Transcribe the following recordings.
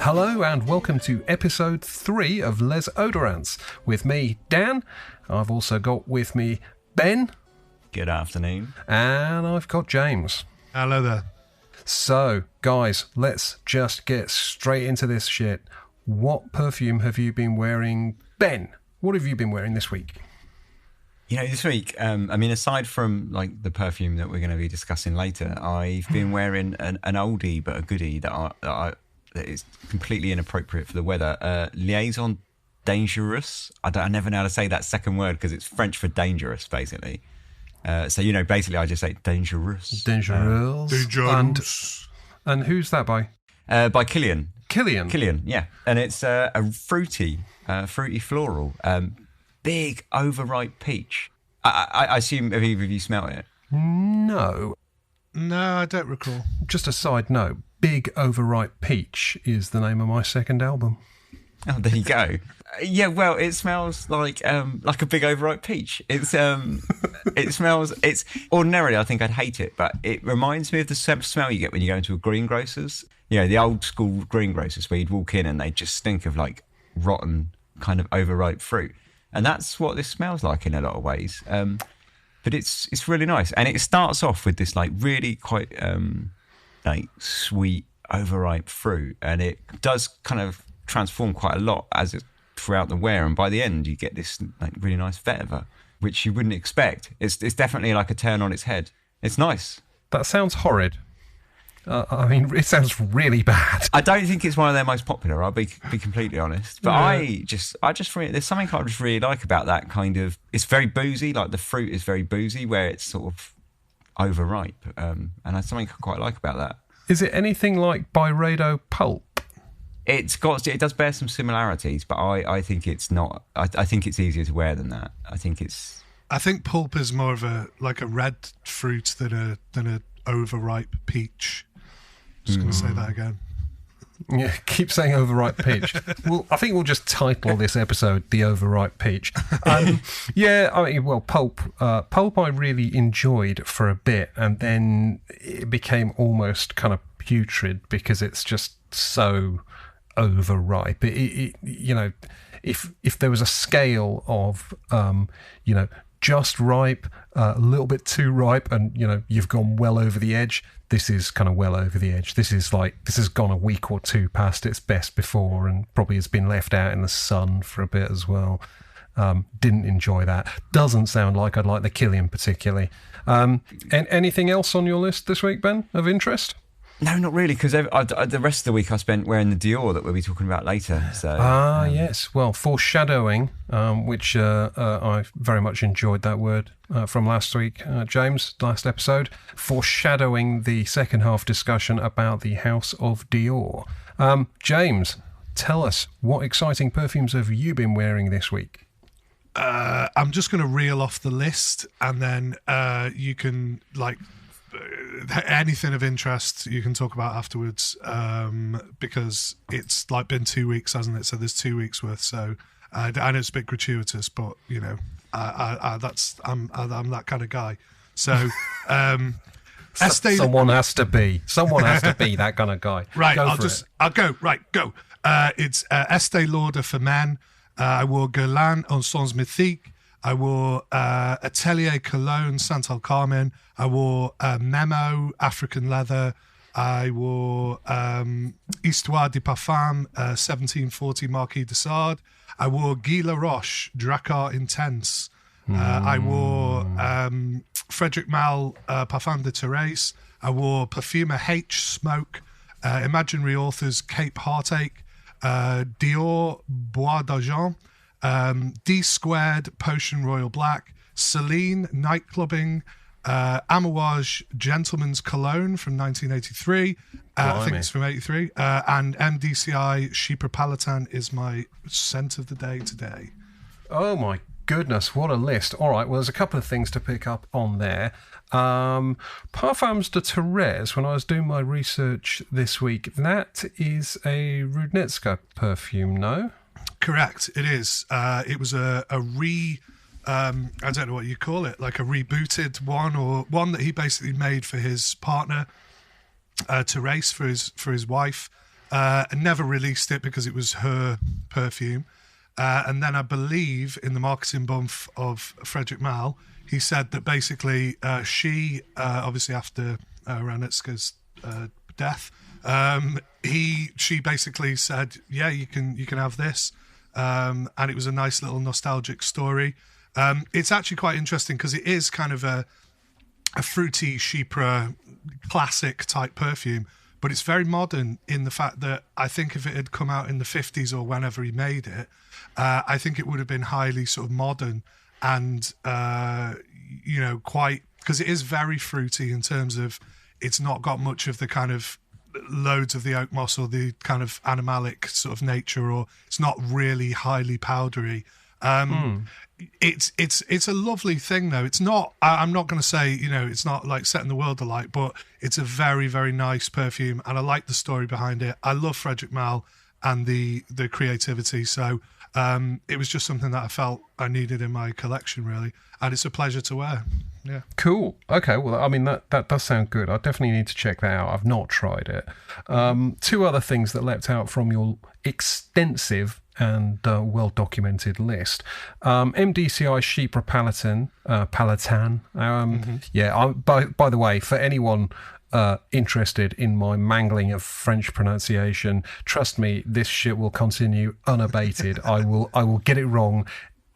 Hello and welcome to episode 3 of Les Oderants. With me, Dan. I've also got with me Ben. Good afternoon. And I've got James. Hello there. So, guys, let's just get straight into this shit. What perfume have you been wearing? Ben, what have you been wearing this week? You know, this week, aside from like the perfume that we're going to be discussing later, I've been wearing an oldie but a goodie that is completely inappropriate for the weather. Liaison Dangerous. I never know how to say that second word because it's French for dangerous, basically. Basically I just say dangerous. Dangerous. And who's that by? By Killian. Killian, yeah. And it's a fruity floral, big overripe peach. I assume, have either of you smelt it? No, I don't recall. Just a side note, Big Overripe Peach is the name of my second album. Oh, there you go. Yeah, well, it smells like a big overripe peach. It's ordinarily I think I'd hate it, but it reminds me of the smell you get when you go into a greengrocer's. You know, the old school greengrocers where you'd walk in and they just stink of like rotten kind of overripe fruit, and that's what this smells like in a lot of ways. But it's really nice, and it starts off with this like really quite like sweet overripe fruit, and it does kind of transform quite a lot as it throughout the wear, and by the end you get this like really nice vetiver, which you wouldn't expect. It's definitely like a turn on its head. It's nice. That sounds horrid. It sounds really bad. I don't think it's one of their most popular, I'll be completely honest. But yeah. I just really, there's something I just really like about that kind of, it's very boozy, like the fruit is very boozy where it's sort of overripe. And that's something I quite like about that. Is it anything like Byredo Pulp? It does bear some similarities, but I think it's not. I think it's easier to wear than that. I think pulp is more of a red fruit than a overripe peach. Just going to say that again. Yeah, keep saying overripe peach. Well, I think we'll just title this episode "The Overripe Peach." Pulp. Pulp I really enjoyed for a bit, and then it became almost kind of putrid because it's just so overripe. If there was a scale of just ripe, a little bit too ripe, and you've gone well over the edge, this is kind of well over the edge. This has gone a week or two past its best before, and probably has been left out in the sun for a bit as well. Didn't enjoy that. Doesn't sound like I'd like the Killian particularly. And anything else on your list this week, Ben, of interest? No, not really, because the rest of the week I spent wearing the Dior that we'll be talking about later. So, yes. Well, foreshadowing, which I very much enjoyed that word from last week, James, last episode. Foreshadowing the second half discussion about the House of Dior. James, tell us, what exciting perfumes have you been wearing this week? I'm just going to reel off the list, and then you can anything of interest you can talk about afterwards, because it's like been 2 weeks, hasn't it? So there's 2 weeks worth. So I know it's a bit gratuitous, but I'm that kind of guy. So someone has to be that kind of guy. Right, I'll go. It's Estée Lauder for men. I wore Guerlain en Sens Mythique. I wore Atelier Cologne Santal Carmen. I wore Memo African Leather. I wore Histoire de Parfum 1740 Marquis de Sade. I wore Guy Laroche Dracar Intense. I wore Frederic Malle Parfum de Thérèse. I wore Perfumer H Smoke, Imaginary Authors Cape Heartache, Dior Bois d'Argent, D Squared Potion Royal Black, Celine Nightclubbing, Amouage Gentleman's Cologne from 1983. I think it's from 83. And MDCI Chypre Palatin is my scent of the day today. Oh my goodness, what a list. All right, well, there's a couple of things to pick up on there. Parfums de Thérèse, when I was doing my research this week, that is a Rudnitska perfume, no? Correct, it is. It was a I don't know what you call it, like a rebooted one, or one that he basically made for his partner, Thérèse, for his wife. and never released it because it was her perfume. And then I believe in the marketing bump of Frederick Malle, he said that basically she, obviously after Ranetska's death, she basically said, yeah, you can have this. And it was a nice little nostalgic story. It's actually quite interesting because it is kind of a fruity Chypre classic type perfume, but it's very modern in the fact that I think if it had come out in the 50s or whenever he made it, I think it would have been highly sort of modern and, quite, because it is very fruity in terms of it's not got much of the kind of loads of the oak moss or the kind of animalic sort of nature, or it's not really highly powdery. It's a lovely thing though. It's not, I'm not going to say, it's not like setting the world alight, but it's a very, very nice perfume and I like the story behind it. I love Frederick Malle and the creativity. So it was just something that I felt I needed in my collection really. And it's a pleasure to wear. Yeah. Cool. Okay. Well, I mean, that does sound good. I definitely need to check that out. I've not tried it. Two other things that leapt out from your extensive and well-documented list. MDCI Chypre Palatin. Yeah. By the way, for anyone interested in my mangling of French pronunciation, trust me, this shit will continue unabated. I will get it wrong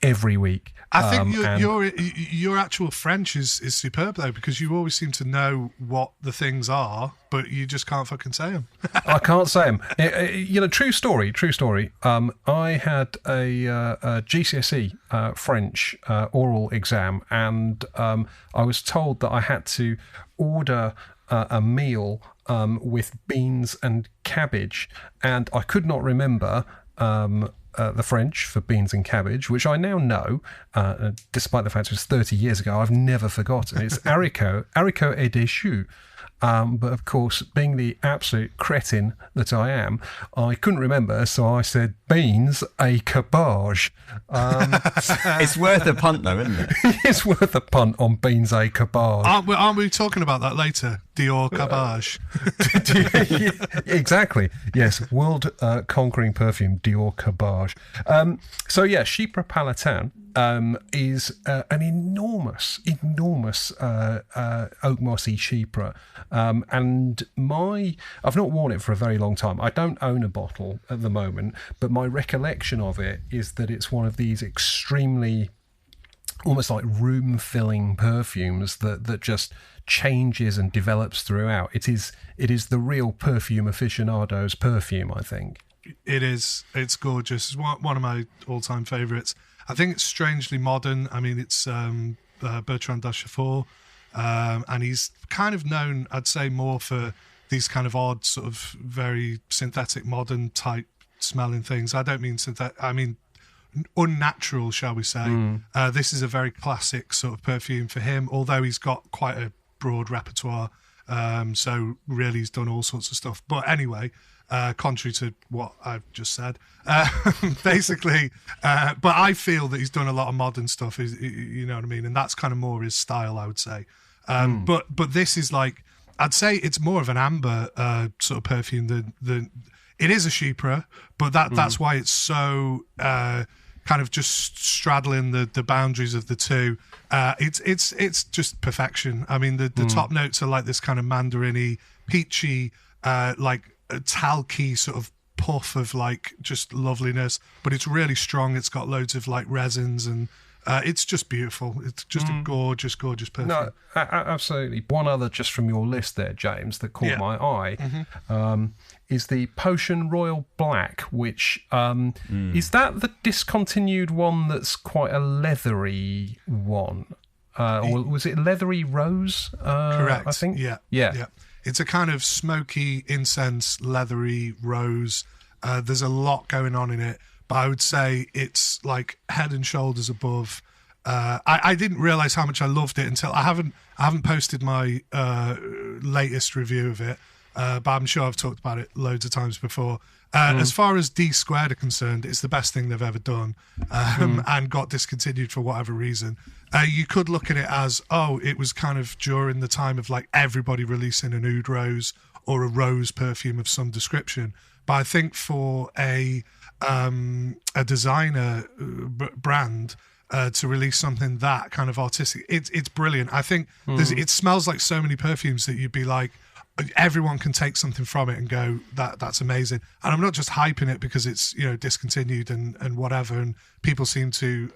every week. I think your actual French is superb though, because you always seem to know what the things are, but you just can't fucking say them. I can't say them. True story. I had a GCSE French oral exam, and I was told that I had to order a meal with beans and cabbage, and I could not remember the French for beans and cabbage, which I now know, despite the fact it was 30 years ago. I've never forgotten. It's haricots et des choux. But of course, being the absolute cretin that I am, I couldn't remember, so I said beans et cabbage. It's worth a punt though, isn't it? It's worth a punt on beans et cabbage. Aren't we talking about that later? Dior cabbage. Exactly. Yes, world conquering perfume, Dior cabbage. Chypre Palatin is an enormous oak mossy Chypre. And I've not worn it for a very long time. I don't own a bottle at the moment, but my recollection of it is that it's one of these extremely almost like room-filling perfumes that just changes and develops throughout. It is the real perfume aficionado's perfume, I think. It is. It's gorgeous. It's one of my all-time favourites. I think it's strangely modern. I mean, it's Bertrand Duchefort, and he's kind of known, I'd say, more for these kind of odd, sort of very synthetic, modern type smelling things. I don't mean synthetic. I mean unnatural, shall we say. This is a very classic sort of perfume for him, although he's got quite a broad repertoire. So really he's done all sorts of stuff. But anyway, contrary to what I've just said, basically, but I feel that he's done a lot of modern stuff, you know what I mean? And that's kind of more his style, I would say. But this is like, I'd say it's more of an amber sort of perfume than it is a Chypre, but that's why it's so kind of just straddling the boundaries of the two. It's just perfection. I mean, the top notes are like this kind of mandarin-y, peachy, like a talky sort of puff of like just loveliness, but it's really strong. It's got loads of like resins and it's just beautiful. It's just a gorgeous perfume. No, absolutely. One other just from your list there, James, that caught my eye is the Potion Royal Black, which is that the discontinued one that's quite a leathery one? Or was it leathery rose? Correct. I think. Yeah. It's a kind of smoky incense, leathery rose. There's a lot going on in it, but I would say it's like head and shoulders above. I didn't realize how much I loved it until I haven't posted my latest review of it, but I'm sure I've talked about it loads of times before. As far as D Squared are concerned, it's the best thing they've ever done, and got discontinued for whatever reason. You could look at it as, it was kind of during the time of like everybody releasing an oud rose or a rose perfume of some description. But I think for a designer brand to release something that kind of artistic, it's brilliant. I think it smells like so many perfumes that you'd be like, everyone can take something from it and go, that's amazing. And I'm not just hyping it because it's discontinued and whatever, and people seem to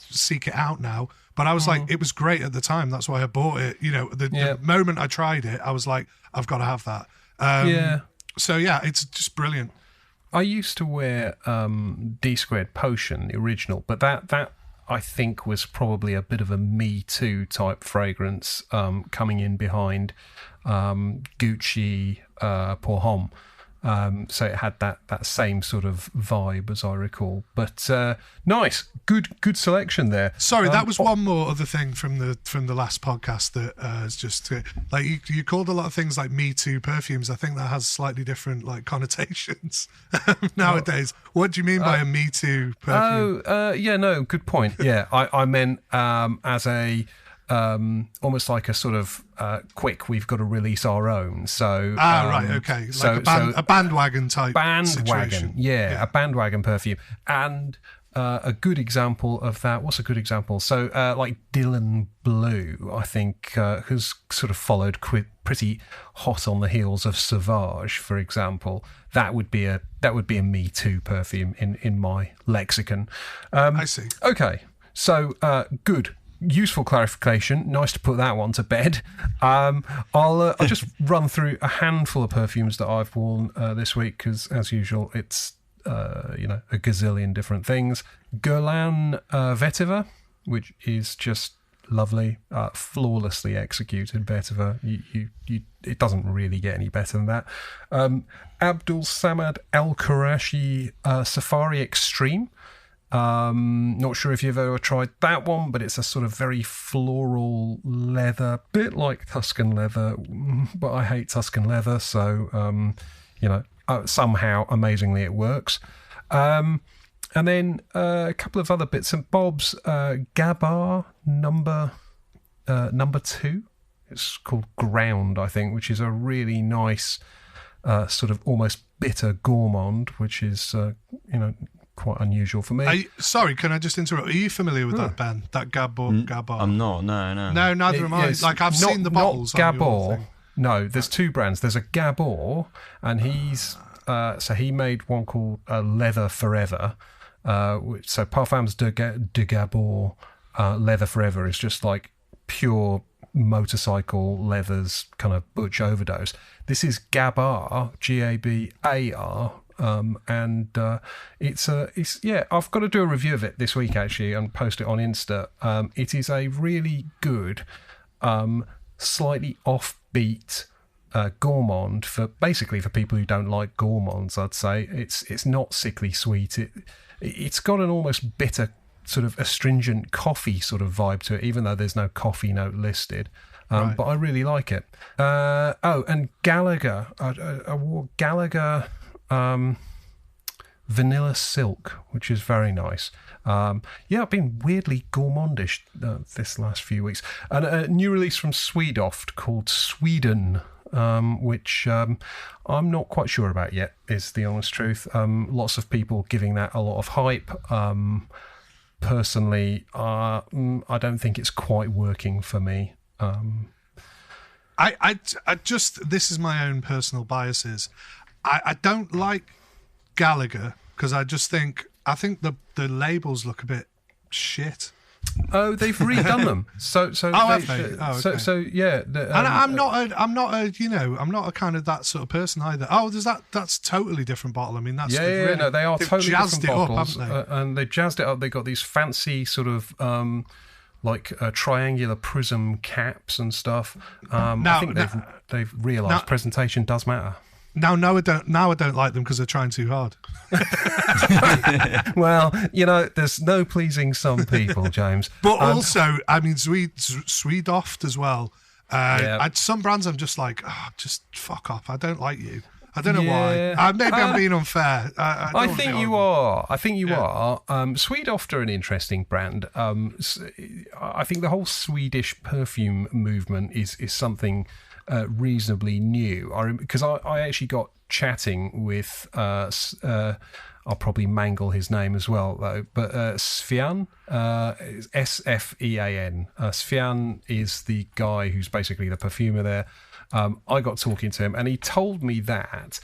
seek it out now. But I was like, it was great at the time. That's why I bought it. The moment I tried it, I was like, I've got to have that. So yeah, it's just brilliant. I used to wear D Squared Potion, the original, but that I think was probably a bit of a Me Too type fragrance coming in behind Gucci Pour Homme. So it had that same sort of vibe as I recall. But nice, good selection there. Sorry, that was one more other thing from the last podcast that is just like you called a lot of things like Me Too perfumes. I think that has slightly different like connotations nowadays. What do you mean by a Me Too perfume? No, good point. Yeah, I meant as a almost like a sort of quick, we've got to release our own. So right, okay, like a bandwagon type situation. Yeah, a bandwagon perfume. And a good example of that. What's a good example? So like Dylan Blue, I think, who's sort of followed pretty hot on the heels of Sauvage, for example. That would be a Me Too perfume in my lexicon. I see. Okay, so good. Useful clarification. Nice to put that one to bed. I'll just run through a handful of perfumes that I've worn this week because, as usual, it's a gazillion different things. Guerlain Vetiver, which is just lovely, flawlessly executed vetiver. It doesn't really get any better than that. Abdul Samad El Qurashi Safari Extreme. Not sure if you've ever tried that one, but it's a sort of very floral leather, bit like Tuscan leather, but I hate Tuscan leather, so somehow amazingly it works. And then a couple of other bits and bobs. Gabar number 2. It's called Ground, I think, which is a really nice sort of almost bitter gourmand, which is quite unusual for me. Sorry, can I just interrupt? Are you familiar with that band, that Gabar? I'm not. No. No, neither am I. Like I've seen the bottles. Not Gabor. No, there's two brands. There's a Gabor, and he's so he made one called Leather Forever. So Parfums de Gabor Leather Forever is just like pure motorcycle leathers kind of butch overdose. This is Gabar, Gabar. And it's I've got to do a review of it this week actually and post it on Insta. It is a really good, slightly offbeat gourmand for people who don't like gourmands. I'd say it's not sickly sweet. It's got an almost bitter sort of astringent coffee sort of vibe to it, even though there's no coffee note listed. Right. But I really like it. And Gallagher, I wore Gallagher. Vanilla Silk, which is very nice. I've been weirdly gourmandish this last few weeks. And a new release from Swedoft called Sweden, which I'm not quite sure about yet, is the honest truth. Lots of people giving that a lot of hype. Personally, I don't think it's quite working for me. I just, this is my own personal biases. I don't like Gallagher because I think the labels look a bit shit. Oh, they've redone them. I'm not a kind of that sort of person either. Oh, that's totally different bottle. I mean, that's they are totally jazzed different it bottles, up, haven't they? And they've jazzed it up. They've got these fancy sort of triangular prism caps and stuff. I think they've realised presentation does matter. Now I don't like them because they're trying too hard. Well, there's no pleasing some people, James. But also, I mean, Swedoft as well. Some brands I'm just like, just fuck off. I don't like you. I don't know why. Maybe I'm being unfair. I think you are. Swedoft are an interesting brand. I think the whole Swedish perfume movement is something reasonably new. Because I actually got chatting with I'll probably mangle his name as well though, but Sfian, Sfean. Sfian is the guy who's basically the perfumer there. I got talking to him and he told me that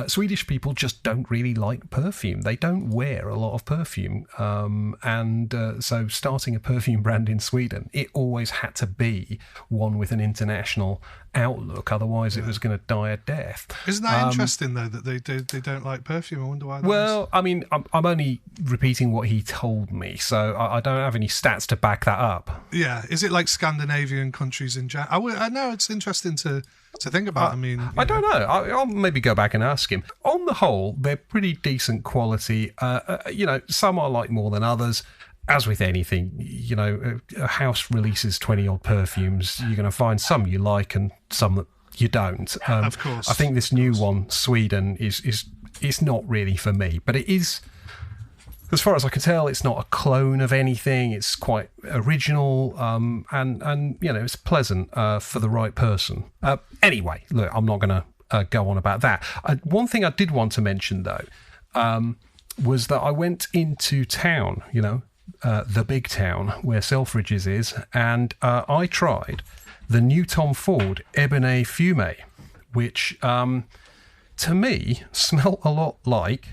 Swedish people just don't really like perfume. They don't wear a lot of perfume. So starting a perfume brand in Sweden, it always had to be one with an international outlook. Otherwise, it was going to die a death. Isn't that interesting, though, that they don't like perfume? I wonder why that is. I mean, I'm only repeating what he told me, so I don't have any stats to back that up. Yeah. Is it like Scandinavian countries in general? I know it's interesting to think about. I mean, I don't know. I'll maybe go back and ask him. On the whole, they're pretty decent quality. Some I like more than others. As with anything, a house releases 20 odd perfumes. You're going to find some you like and some that you don't. Of course. I think this new one, Sweden, is not really for me, but it is. As far as I can tell, it's not a clone of anything. It's quite original, and it's pleasant for the right person. Anyway, look, I'm not going to go on about that. One thing I did want to mention though was that I went into town, the big town where Selfridges is, and I tried the new Tom Ford Ebene Fumey, which to me smelled a lot like,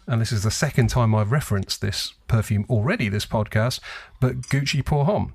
and this is the second time I've referenced this perfume already this podcast, but Gucci Pour Homme.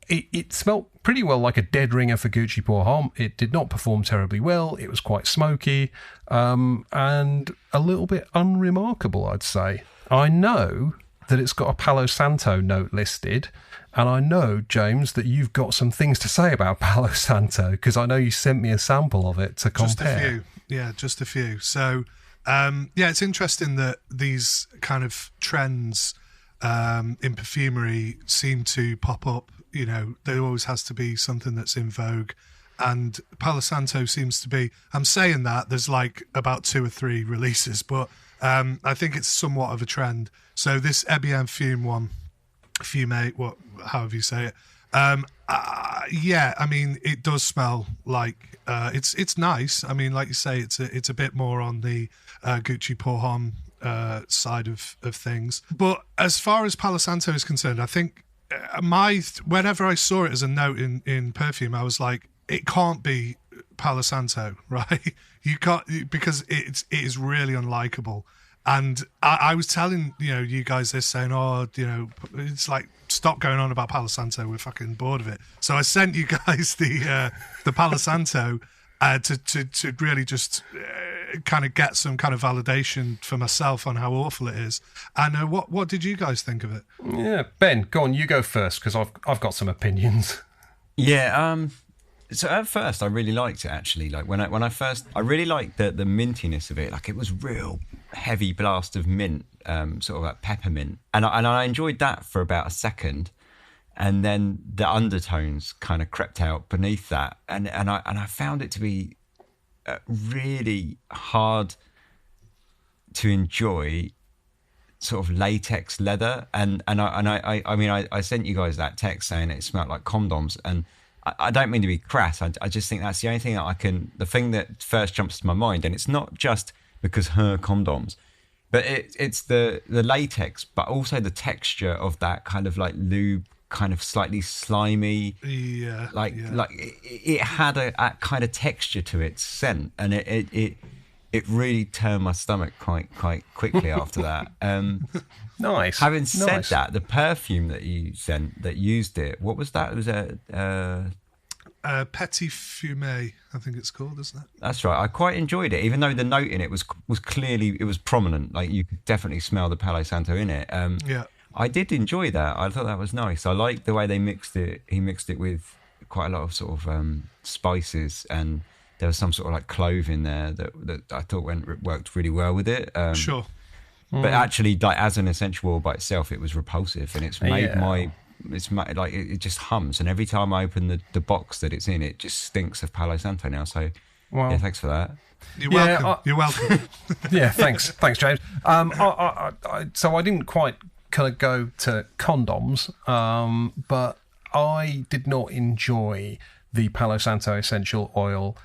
It smelled pretty well like a dead ringer for Gucci Pour Homme. It did not perform terribly well. It was quite smoky and a little bit unremarkable, I'd say. I know that it's got a Palo Santo note listed, and I know, James, that you've got some things to say about Palo Santo, because I know you sent me a sample of it to compare. Just a few. Yeah, just a few. So, it's interesting that these kind of trends in perfumery seem to pop up. There always has to be something that's in vogue. And Palo Santo seems to be, I'm saying that, there's like about 2 or 3 releases, but I think it's somewhat of a trend. So this Ebene Fumey, however you say it, I mean, it does smell like it's nice. I mean, like you say, it's a bit more on the Gucci Pour Homme side of things. But as far as Palo Santo is concerned, I think whenever I saw it as a note in perfume, I was like, it can't be Palo Santo, right? You can't, because it is really unlikable. And I was telling you guys this, saying, it's like, stop going on about Palo Santo. We're fucking bored of it. So I sent you guys the Palo Santo to really just kind of get some kind of validation for myself on how awful it is. And what did you guys think of it? Yeah, Ben, go on, you go first, because I've got some opinions. Yeah. So at first, I really liked it, actually. Like when I first, I really liked the mintiness of it. Like, it was real heavy blast of mint, sort of like peppermint, and I enjoyed that for about a second, and then the undertones kind of crept out beneath that, and I found it to be really hard to enjoy, sort of latex leather, and I mean I sent you guys that text saying it smelled like condoms, and I don't mean to be crass. I just think that's the only thing that the thing that first jumps to my mind, and it's not just because her condoms, but it's the latex, but also the texture of that kind of like lube, kind of slightly slimy. Yeah. It had a kind of texture to its scent, and it really turned my stomach quite quickly after that. Nice. Having said that, the perfume that you sent that used it, what was that? It was Petit Fumey, I think it's called, isn't it? That's right. I quite enjoyed it, even though the note in it was clearly, it was prominent. Like, you could definitely smell the Palo Santo in it. Yeah. I did enjoy that. I thought that was nice. I liked the way they mixed it. He mixed it with quite a lot of sort of spices, and there was some sort of like clove in there that I thought worked really well with it. Sure. But actually, like, as an essential oil by itself, it was repulsive, and it's made it just hums. And every time I open the box that it's in, it just stinks of Palo Santo now. So, yeah, thanks for that. You're welcome. You're welcome. Yeah, thanks, James. So I didn't quite kind of go to condoms, but I did not enjoy the Palo Santo essential oil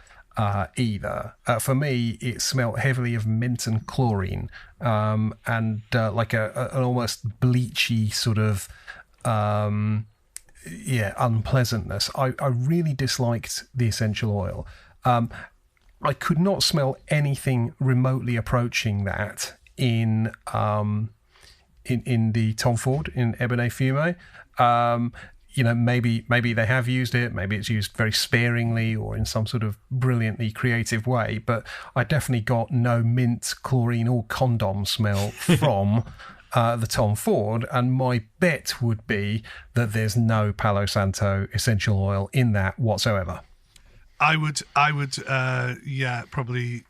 either. For me, it smelt heavily of mint and chlorine, and like an almost bleachy sort of unpleasantness. I really disliked the essential oil. I could not smell anything remotely approaching that in the Tom Ford in Ebene Fumey. Maybe they have used it, maybe it's used very sparingly or in some sort of brilliantly creative way, but I definitely got no mint, chlorine or condom smell from the Tom Ford, and my bet would be that there's no Palo Santo essential oil in that whatsoever. I would, probably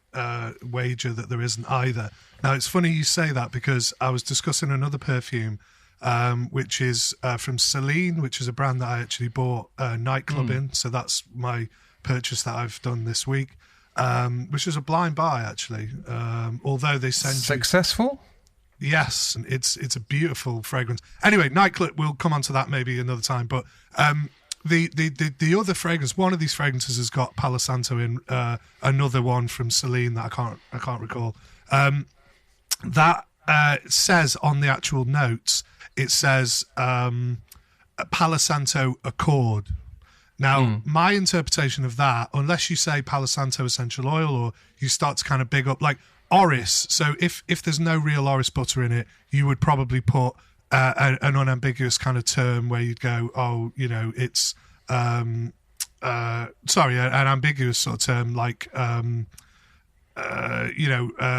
wager that there isn't either. Now, it's funny you say that because I was discussing another perfume, which is from Celine, which is a brand that I actually bought nightclub in. So that's my purchase that I've done this week, which is a blind buy, actually. Although they send Successful? Yes, it's a beautiful fragrance. Anyway, nightclub, we'll come on to that maybe another time. But the other fragrance, one of these fragrances has got Palo Santo in, another one from Celine that I can't recall. That says on the actual notes, it says Palo Santo Accord. Now, my interpretation of that, unless you say Palo Santo essential oil or you start to kind of big up, like Orris. So if there's no real Orris butter in it, you would probably put an unambiguous kind of term where you'd go, it's an ambiguous sort of term like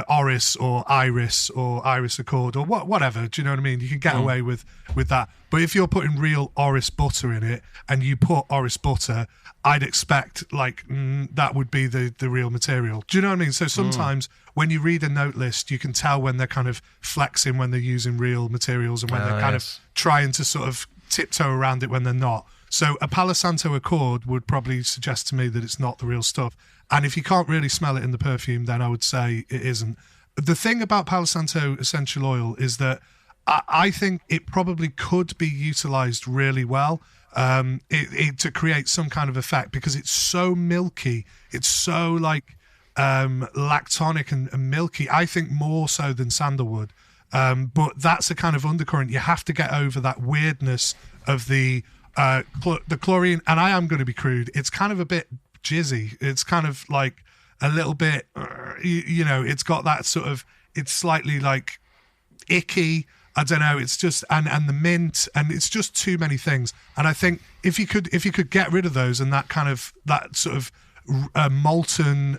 Orris or Iris Accord or whatever. Do you know what I mean? You can get away with that. But if you're putting real Orris butter in it and you put Orris butter, I'd expect that would be the real material. Do you know what I mean? So sometimes when you read a note list, you can tell when they're kind of flexing when they're using real materials and when they're kind of trying to sort of tiptoe around it when they're not. So a Palo Santo Accord would probably suggest to me that it's not the real stuff. And if you can't really smell it in the perfume, then I would say it isn't. The thing about Palo Santo essential oil is that I think it probably could be utilized really well to create some kind of effect because it's so milky. It's so lactonic and milky. I think more so than sandalwood. But that's a kind of undercurrent. You have to get over that weirdness of the chlorine. And I am going to be crude. It's kind of a bit jizzy. It's kind of like a little bit, it's got that sort of, it's slightly like icky. I don't know. It's just, and the mint, and it's just too many things. And I think if you could get rid of those and that kind of, that sort of molten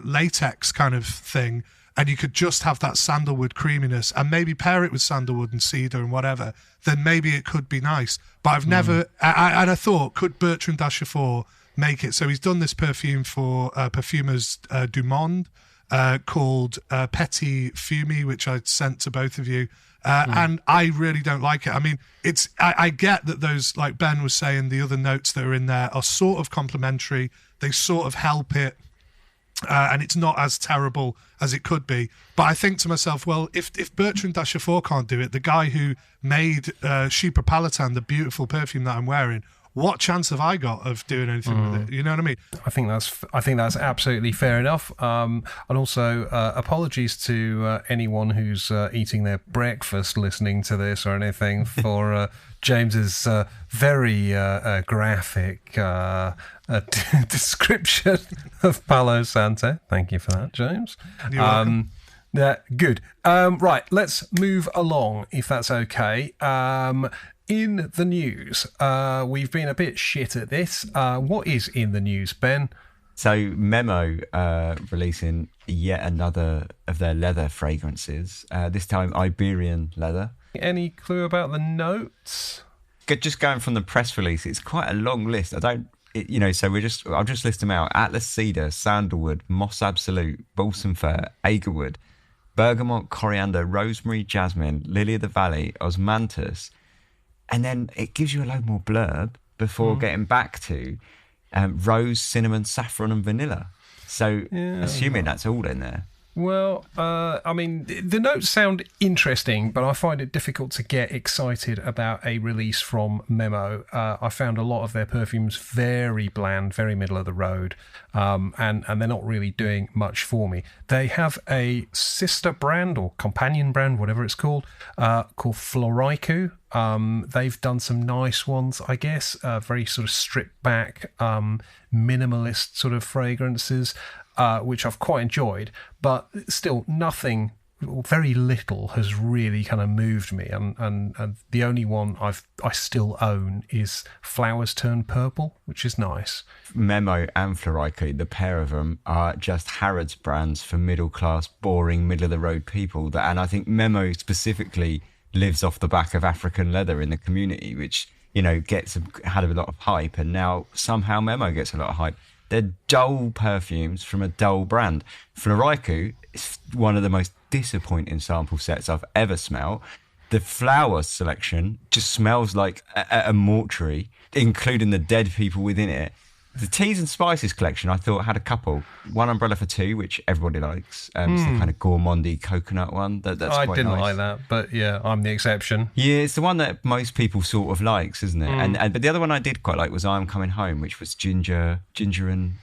latex kind of thing, and you could just have that sandalwood creaminess and maybe pair it with sandalwood and cedar and whatever, then maybe it could be nice. But I've never, and I thought, could Bertrand Dachaufour make it? So he's done this perfume for Perfumers du Monde called Petit Fumey, which I sent to both of you. And I really don't like it. I mean, I get that those, like Ben was saying, the other notes that are in there are sort of complementary. They sort of help it. And it's not as terrible as it could be. But I think to myself, well, if Bertrand Dachaufour can't do it, the guy who made Chypre Palatin, the beautiful perfume that I'm wearing, what chance have I got of doing anything with it? You know what I mean? I think that's absolutely fair enough. And also, apologies to anyone who's eating their breakfast listening to this or anything for James's very graphic description of Palo Santo. Thank you for that, James. You're welcome. Good. Right, let's move along, if that's okay. In the news, we've been a bit shit at this. What is in the news, Ben? So Memo releasing yet another of their leather fragrances, this time Iberian Leather. Any clue about the notes? Just going from the press release, it's quite a long list. So I'll just list them out. Atlas Cedar, Sandalwood, Moss Absolute, Balsam Fir, Agarwood, Bergamot, Coriander, Rosemary, Jasmine, Lily of the Valley, Osmanthus. And then it gives you a load more blurb before getting back to rose, cinnamon, saffron, and vanilla. So assuming that's all in there. Well, I mean, the notes sound interesting, but I find it difficult to get excited about a release from Memo. I found a lot of their perfumes very bland, very middle of the road, and they're not really doing much for me. They have a sister brand or companion brand, whatever it's called Floriku. They've done some nice ones, I guess, very sort of stripped back, minimalist sort of fragrances. Which I've quite enjoyed, but still nothing, very little has really kind of moved me. And the only one I still own is Flowers Turn Purple, which is nice. Memo and Floriku, the pair of them, are just Harrods brands for middle-class, boring, middle-of-the-road people. And I think Memo specifically lives off the back of African leather in the community, which, had a lot of hype, and now somehow Memo gets a lot of hype. They're dull perfumes from a dull brand. Floriku is one of the most disappointing sample sets I've ever smelled. The flower selection just smells like a mortuary, including the dead people within it. The Teas and Spices collection, I thought, had a couple. One Umbrella for Two, which everybody likes. It's the kind of gourmandy coconut one. That's I quite didn't nice. like that, but yeah, I'm the exception. Yeah, it's the one that most people sort of likes, isn't it? But the other one I did quite like was I'm Coming Home, which was ginger and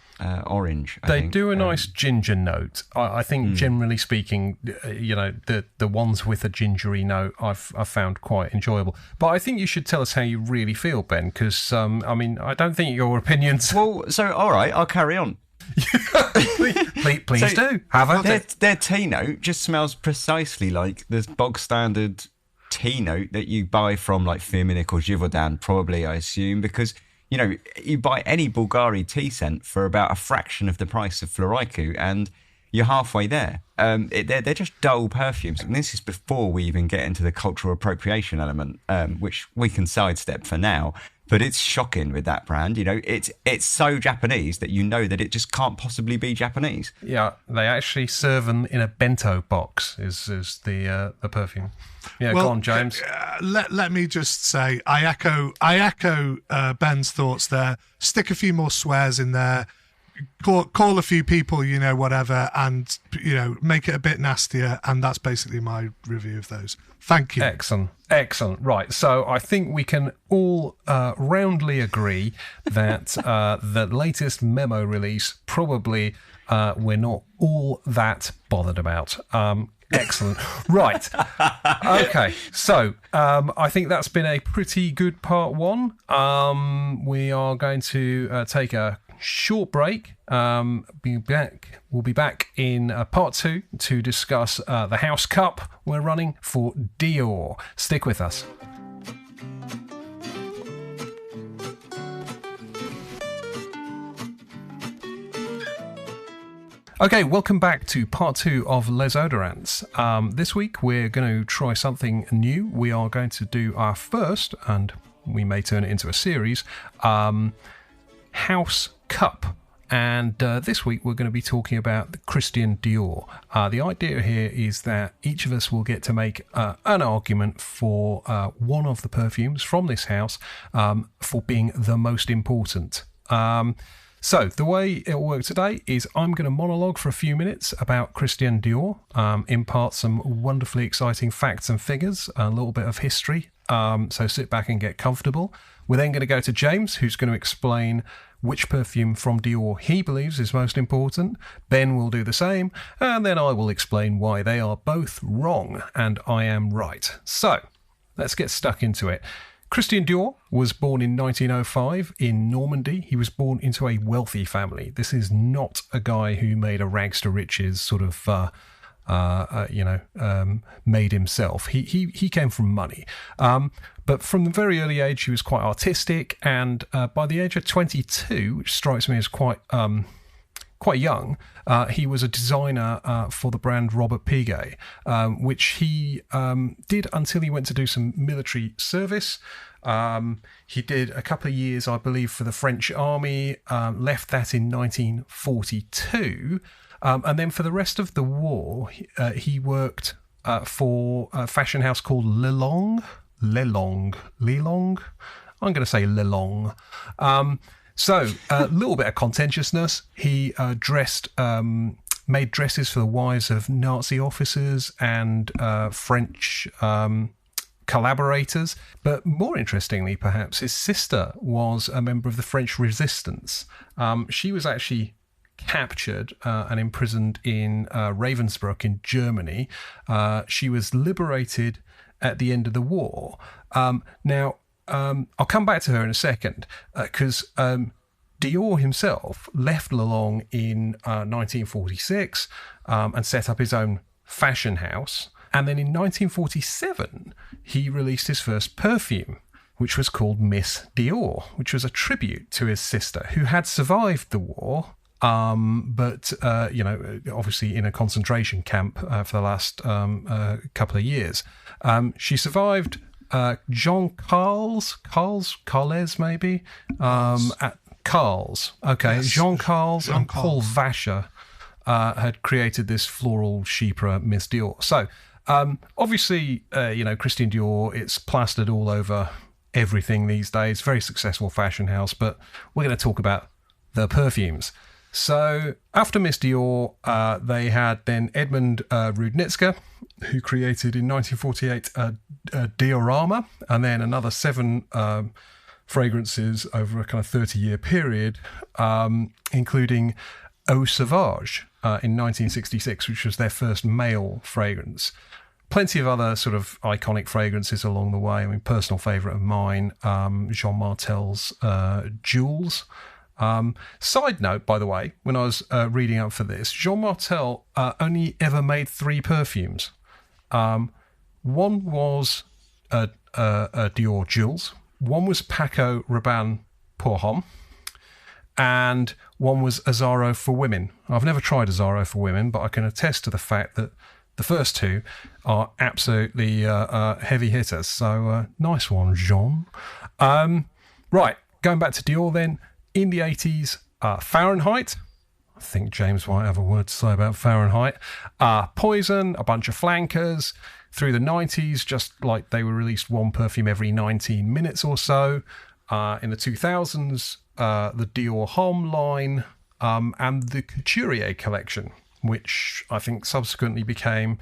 orange. They do a nice ginger note. I think, generally speaking, the ones with a gingery note I've found quite enjoyable. But I think you should tell us how you really feel, Ben, because I don't think your opinions. Well, so all right, I'll carry on. please do. Have a their tea note just smells precisely like the bog standard tea note that you buy from like Fumey or Givaudan, probably, I assume, because you buy any Bulgari tea scent for about a fraction of the price of Floriku, and you're halfway there. They're just dull perfumes, and this is before we even get into the cultural appropriation element, which we can sidestep for now. But it's shocking with that brand. It's so Japanese that that it just can't possibly be Japanese. Yeah, they actually serve them in a bento box. Is the perfume? Yeah, well, go on, James. Let me just say, I echo Ben's thoughts there. Stick a few more swears in there. Call a few people, whatever, and make it a bit nastier. And that's basically my review of those. Thank you. Excellent. Right, so I think we can all roundly agree that the latest Memo release probably we're not all that bothered about. Excellent. Right. Okay. So I think that's been a pretty good part one. We are going to take a short break. We'll be back in part two to discuss the House Cup we're running for Dior. Stick with us. Okay, welcome back to part two of Les Oderants. This week we're going to try something new. We are going to do our first, and we may turn it into a series, House Cup. And this week we're going to be talking about the Christian Dior. The idea here is that each of us will get to make an argument for one of the perfumes from this house for being the most important. So the way it'll work today is I'm going to monologue for a few minutes about Christian Dior, impart some wonderfully exciting facts and figures, a little bit of history. So sit back and get comfortable. We're then going to go to James, who's going to explain which perfume from Dior he believes is most important. Ben will do the same, and then I will explain why they are both wrong and I am right. So let's get stuck into it. Christian Dior was born in 1905 in Normandy. He was born into a wealthy family. This is not a guy who made a rags to riches sort of, made himself. He came from money. But from the very early age, he was quite artistic. And by the age of 22, which strikes me as quite young, he was a designer for the brand Robert Piguet, which he did until he went to do some military service. He did a couple of years, I believe, for the French army, left that in 1942. And then for the rest of the war, he worked for a fashion house called Lelong. I'm going to say Lelong. So a little bit of contentiousness. He dressed made dresses for the wives of Nazi officers and French collaborators. But more interestingly, perhaps, his sister was a member of the French resistance. She was actually captured and imprisoned in Ravensbrück in Germany. She was liberated at the end of the war. Now, I'll come back to her in a second, because Dior himself left Lalonde in 1946 and set up his own fashion house. And then in 1947, he released his first perfume, which was called Miss Dior, which was a tribute to his sister, who had survived the war, but obviously in a concentration camp for the last couple of years. She survived Jean Carles maybe, at Carles. Okay, yes. Jean Carles and Paul Vacher had created this floral chypre Miss Dior. So, obviously, Christian Dior, it's plastered all over everything these days. Very successful fashion house, but we're going to talk about the perfumes. So after Miss Dior, they had then Edmund Rudnitzer, who created in 1948 Diorama, and then another 7 fragrances over a kind of 30-year period, including Eau Sauvage in 1966, which was their first male fragrance. Plenty of other sort of iconic fragrances along the way. I mean, personal favourite of mine, Jean Martel's Jules. Side note, by the way, when I was reading up for this, Jean Martel only ever made 3 perfumes. One was Dior Jules, one was Paco Rabanne Pour Homme, and one was Azzaro for Women. I've never tried Azzaro for Women, but I can attest to the fact that the first 2 are absolutely heavy hitters. So nice one, Jean. Right, going back to Dior then. In the 80s, Fahrenheit. I think James might have a word to say about Fahrenheit. Poison, a bunch of flankers. Through the 90s, just like they were released one perfume every 19 minutes or so. In the 2000s, the Dior Homme line and the Couturier collection, which I think subsequently became,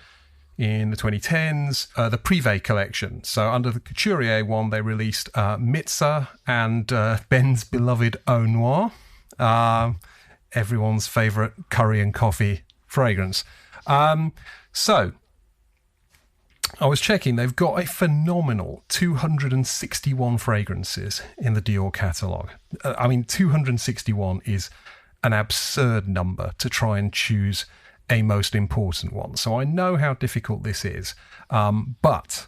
in the 2010s, the Privé collection. So under the Couturier one, they released Mitza and Ben's beloved Eau Noire, everyone's favourite curry and coffee fragrance. So I was checking, they've got a phenomenal 261 fragrances in the Dior catalogue. 261 is an absurd number to try and choose a most important one. So I know how difficult this is, but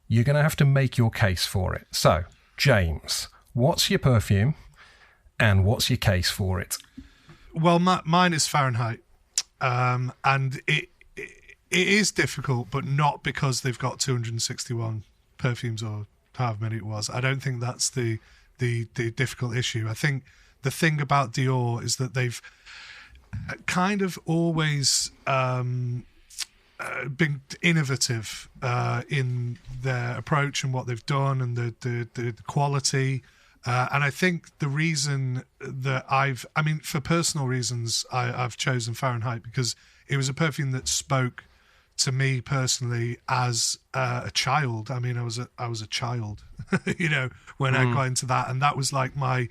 you're going to have to make your case for it. So, James, what's your perfume and what's your case for it? Well, mine is Fahrenheit, and it is difficult, but not because they've got 261 perfumes or however many it was. I don't think that's the difficult issue. I think the thing about Dior is that they've kind of always been innovative in their approach and what they've done and the quality. And I think the reason that for personal reasons, I've chosen Fahrenheit because it was a perfume that spoke to me personally as a child. I was a child, when I got into that, and that was like my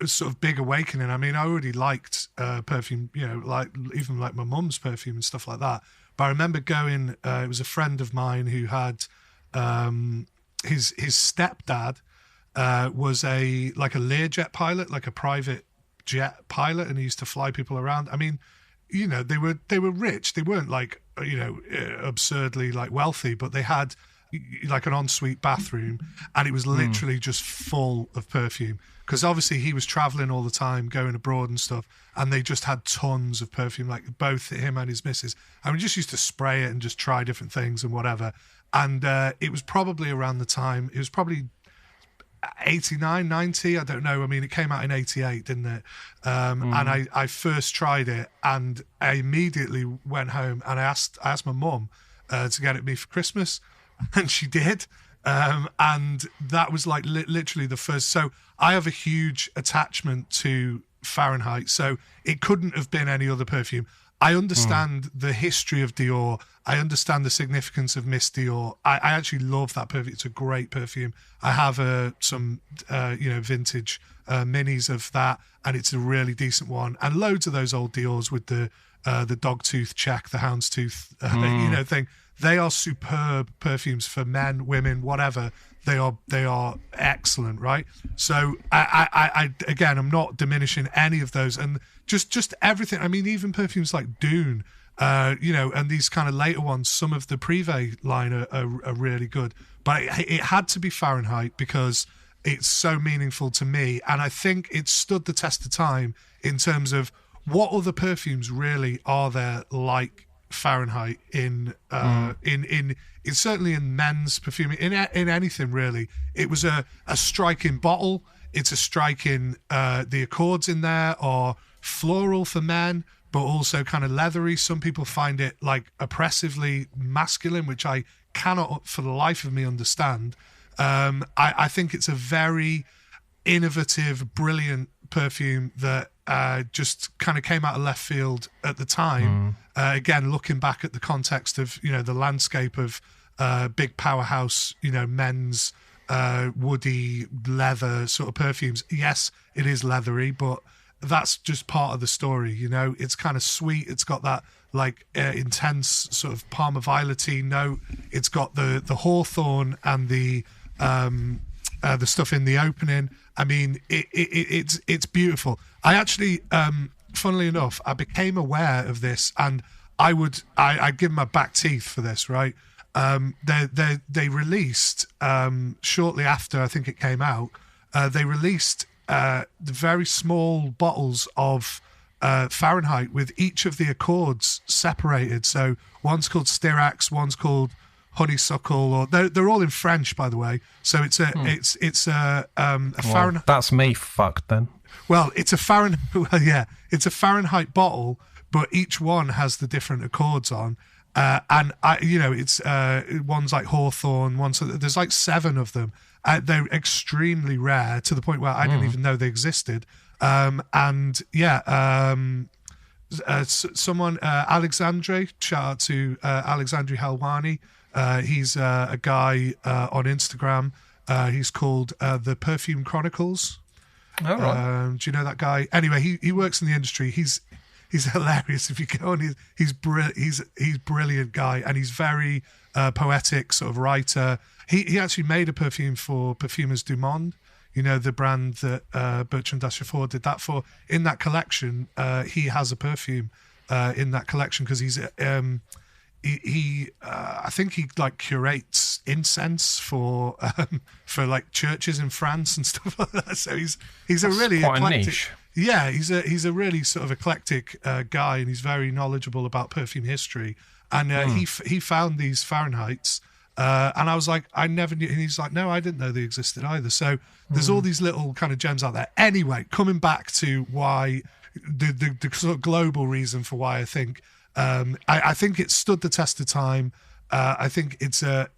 sort of big awakening. I already liked perfume, like even like my mum's perfume and stuff like that. But I remember going. It was a friend of mine who had his stepdad was a Learjet pilot, like a private jet pilot, and he used to fly people around. They were rich. They weren't absurdly wealthy, but they had like an ensuite bathroom, and it was literally just full of perfume. Because obviously he was traveling all the time, going abroad and stuff, and they just had tons of perfume, like both him and his missus. And we just used to spray it and just try different things and whatever. And it was probably around the time, it was probably 89, 90, I don't know. It came out in 88, didn't it? And I first tried it, and I immediately went home and I asked my mum to get it me for Christmas, and she did. And that was literally the first. So I have a huge attachment to Fahrenheit. So it couldn't have been any other perfume. I understand the history of Dior. I understand the significance of Miss Dior. I actually love that perfume. It's a great perfume. I have some vintage minis of that, and it's a really decent one. And loads of those old Diors with the dog tooth check, the houndstooth thing. They are superb perfumes for men, women, whatever. They are excellent, right? So I again, I'm not diminishing any of those, and just everything. I mean, even perfumes like Dune, and these kind of later ones. Some of the Privé line are really good, but it had to be Fahrenheit because it's so meaningful to me, and I think it stood the test of time in terms of what other perfumes really are there like Fahrenheit in it's certainly in men's perfume, in anything really. It was a striking bottle. It's a striking the accords in there are floral for men, but also kind of leathery. Some people find it like oppressively masculine, which I cannot for the life of me understand. I think it's a very innovative, brilliant perfume that just kind of came out of left field at the time. Again, looking back at the context of, the landscape of big powerhouse, men's woody leather sort of perfumes. Yes, it is leathery, but that's just part of the story. It's kind of sweet. It's got that like intense sort of Parma Violet-y note. It's got the hawthorn and the stuff in the opening. I mean, it's beautiful. I actually, funnily enough, I became aware of this, and I'd give my back teeth for this, right? They released shortly after I think it came out. They released the very small bottles of Fahrenheit with each of the accords separated. So one's called Styrax, one's called honeysuckle, or they're all in French, by the way. So it's a Fahrenheit. That's me fucked then. Well, it's a Fahrenheit. Well, yeah, it's a Fahrenheit bottle, but each one has the different accords on. And it's one's like hawthorn. There's like 7 of them. They're extremely rare to the point where I didn't even know they existed. Someone, Alexandre, shout out to Alexandre Halwani. He's a guy on Instagram. He's called the Perfume Chronicles. Oh, right. Do you know that guy? Anyway, he works in the industry. He's hilarious. If you go on, he's brilliant guy, and he's very poetic sort of writer. He actually made a perfume for Perfumers du Monde. The brand that Bertrand Dachaufour did that for. In that collection, he has a perfume in that collection because he's I think he like curates incense for like churches in France and stuff like that. So he's a really quite eclectic. A niche. Yeah, he's a really sort of eclectic guy, and he's very knowledgeable about perfume history. And he found these Fahrenheits, and I was like, I never knew. And he's like, no, I didn't know they existed either. So there's all these little kind of gems out there. Anyway, coming back to why the sort of global reason for why I think. I think it stood the test of time. I think it's a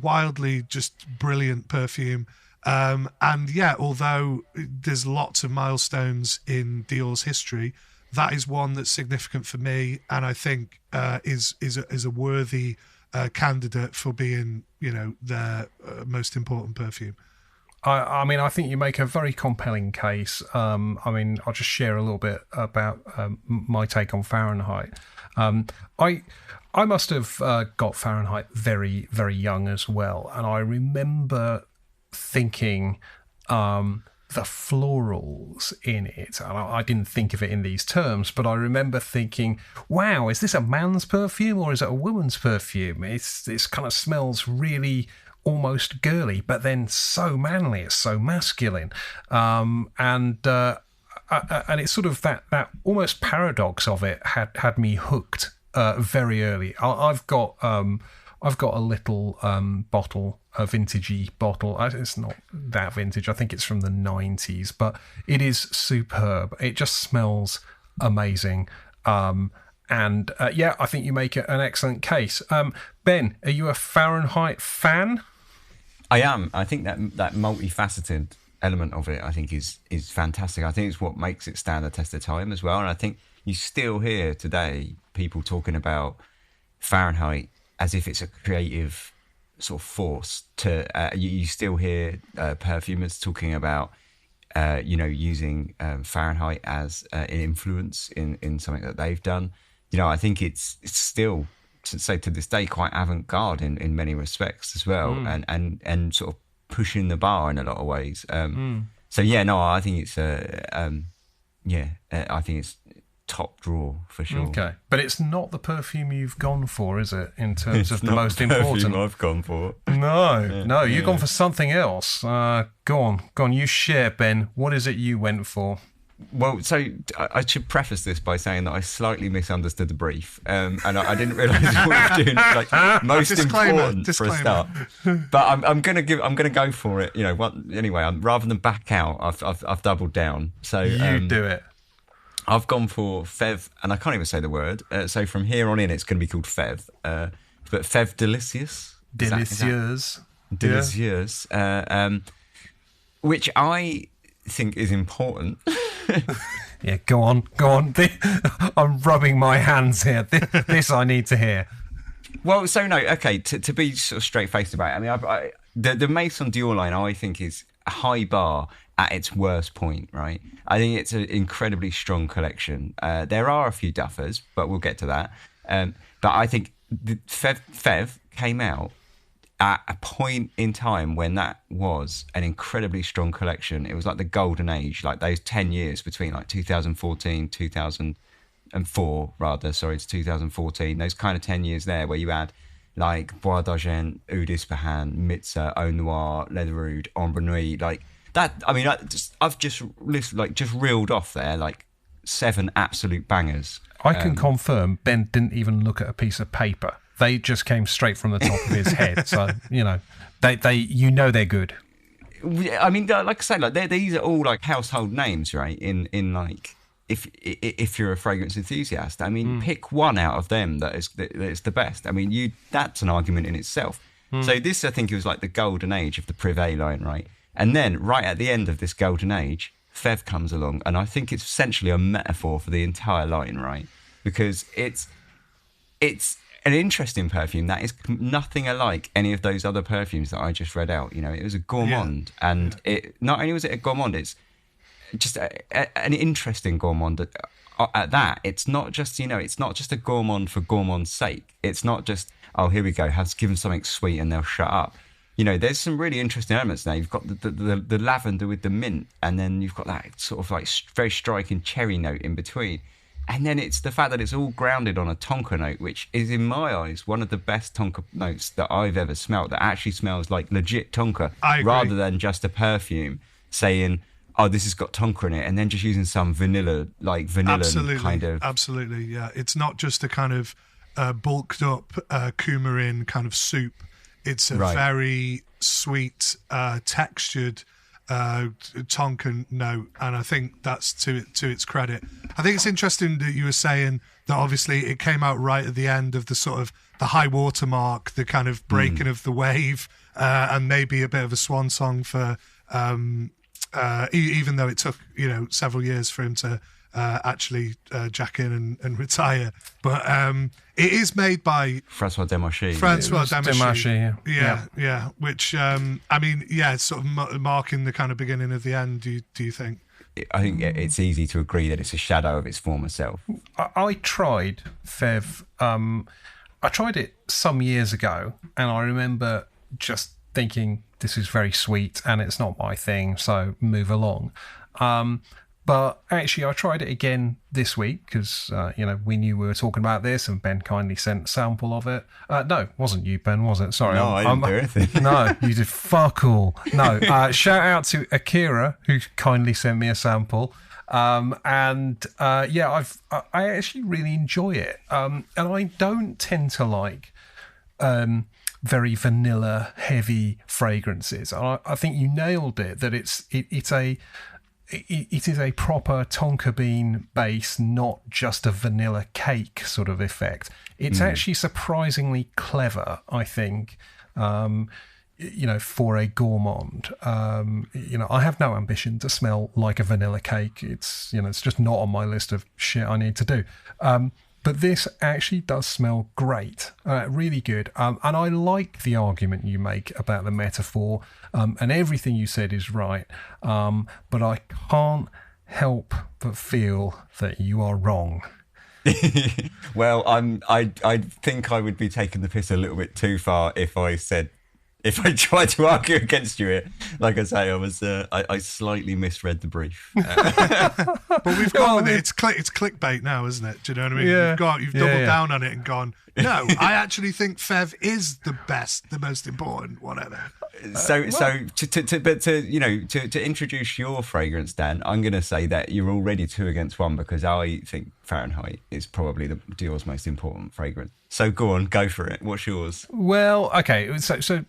wildly just brilliant perfume. And yeah, although there's lots of milestones in Dior's history, that is one that's significant for me, and I think is a worthy candidate for being their most important perfume. I mean, I think you make a very compelling case. I mean, I'll just share a little bit about my take on Fahrenheit. I must have got Fahrenheit very, very young as well. And I remember thinking the florals in it, and I didn't think of it in these terms, but I remember thinking, wow, is this a man's perfume or is it a woman's perfume? This kind of smells really almost girly, but then so manly, it's so masculine, and it's sort of that almost paradox of it had me hooked very early. I've got a little bottle, a vintagey bottle. It's not that vintage. I think it's from the 90s, but it is superb. It just smells amazing. And I think you make an excellent case. Ben, are you a Fahrenheit fan? I am. I think that multifaceted element of it, I think, is fantastic. I think it's what makes it stand the test of time as well. And I think you still hear today people talking about Fahrenheit as if it's a creative sort of force. You still hear perfumers talking about using Fahrenheit as an influence in something that they've done. I think it's still, to this day, quite avant-garde in many respects as well, and sort of pushing the bar in a lot of ways. So I think it's I think it's top draw for sure. Okay, but it's not the perfume you've gone for, is it? In terms of the most the perfume important, I've gone for. No, you've gone for something else. Go on. You share, Ben. What is it you went for? Well, so I should preface this by saying that I slightly misunderstood the brief, and I didn't realise what we were doing. Like most important for a start. But I'm gonna go for it. Anyway, rather than back out, I've doubled down. So you do it. I've gone for Fève, and I can't even say the word. So from here on in, it's going to be called Fève. But Fève Delicious. Delicious. Delicious. Which I think is important. Yeah, go on. I'm rubbing my hands here. This I need to hear. Well, so no, okay, to be sort of straight-faced about it, I mean, the Maison Dior line, I think, is a high bar at its worst point, right? I think it's an incredibly strong collection. There are a few duffers, but we'll get to that. But I think the Fève came out at a point in time when that was an incredibly strong collection. It was like the golden age, like those 10 years between like 2004, to 2014, those kind of 10 years there where you had like Bois d'Argent, Eau d'Ispahan, Mitza, Eau Noire, Leather Oud, Ombre Nuit, like that. I mean, I've just reeled off there like 7 absolute bangers. I can confirm Ben didn't even look at a piece of paper. They just came straight from the top of his head. So, they they're good. I mean, like I say, like these are all like household names, right? In like, if you're a fragrance enthusiast, I mean, pick one out of them that is the best. I mean, that's an argument in itself. So this, I think, it was like the golden age of the Privé line, right? And then right at the end of this golden age, Fève comes along, and I think it's essentially a metaphor for the entire line, right? Because it's an interesting perfume that is nothing alike any of those other perfumes that I just read out. It was a gourmand, and it not only was it a gourmand, it's just an interesting gourmand. At that, it's not just it's not just a gourmand for gourmand's sake. It's not just, oh, here we go, give them something sweet and they'll shut up. There's some really interesting elements now. You've got the lavender with the mint, and then you've got that sort of like very striking cherry note in between. And then it's the fact that it's all grounded on a tonka note, which is, in my eyes, one of the best tonka notes that I've ever smelled, that actually smells like legit tonka, rather than just a perfume saying, oh, this has got tonka in it, and then just using some vanilla kind of... Absolutely, yeah. It's not just a kind of bulked up coumarin kind of soup. It's a very sweet, textured Tonka note, and I think that's to its credit. I think it's interesting that you were saying that obviously it came out right at the end of the sort of the high water mark, the kind of breaking of the wave, and maybe a bit of a swan song for even though it took several years for him to actually jack in and retire. But it is made by François Desmarchais. Yeah. Which it's sort of marking the kind of beginning of the end. Do you think? I think it's easy to agree that it's a shadow of its former self. I tried Fève. I tried it some years ago, and I remember just thinking, this is very sweet and it's not my thing, so move along. But actually, I tried it again this week because, we knew we were talking about this, and Ben kindly sent a sample of it. No, it wasn't you, Ben, was it? Sorry. No, I didn't do anything. No, you did fuck all. No, shout out to Akira, who kindly sent me a sample. I actually really enjoy it. And I don't tend to like very vanilla, heavy fragrances. And I think you nailed it, that it is a proper tonka bean base, not just a vanilla cake sort of effect. It's actually surprisingly clever, I think. for a gourmand, I have no ambition to smell like a vanilla cake. It's just not on my list of shit I need to do. But this actually does smell great, really good. And I like the argument you make about the metaphor, and everything you said is right. But I can't help but feel that you are wrong. Well, I think I would be taking the piss a little bit too far if I tried to argue against you here. Like I say, I slightly misread the brief. But we've gone with it. It's clickbait now, isn't it? Do you know what I mean? Yeah. You've doubled down on it and gone, no, I actually think Fev is the best, the most important, whatever. So to introduce your fragrance, Dan, I'm going to say that you're already 2 against 1 because I think Fahrenheit is probably Dior's most important fragrance. So go on, go for it. What's yours? Well, okay. So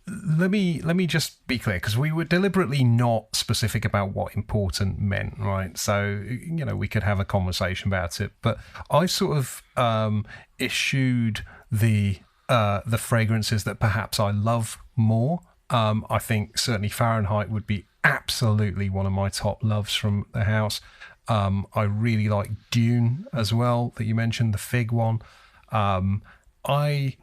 let me just be clear, because we were deliberately not specific about what important meant, right? So we could have a conversation about it, but I sort of issued the fragrances that perhaps I love more. I think certainly Fahrenheit would be absolutely one of my top loves from the house. I really like Dune as well, that you mentioned, the fig one. I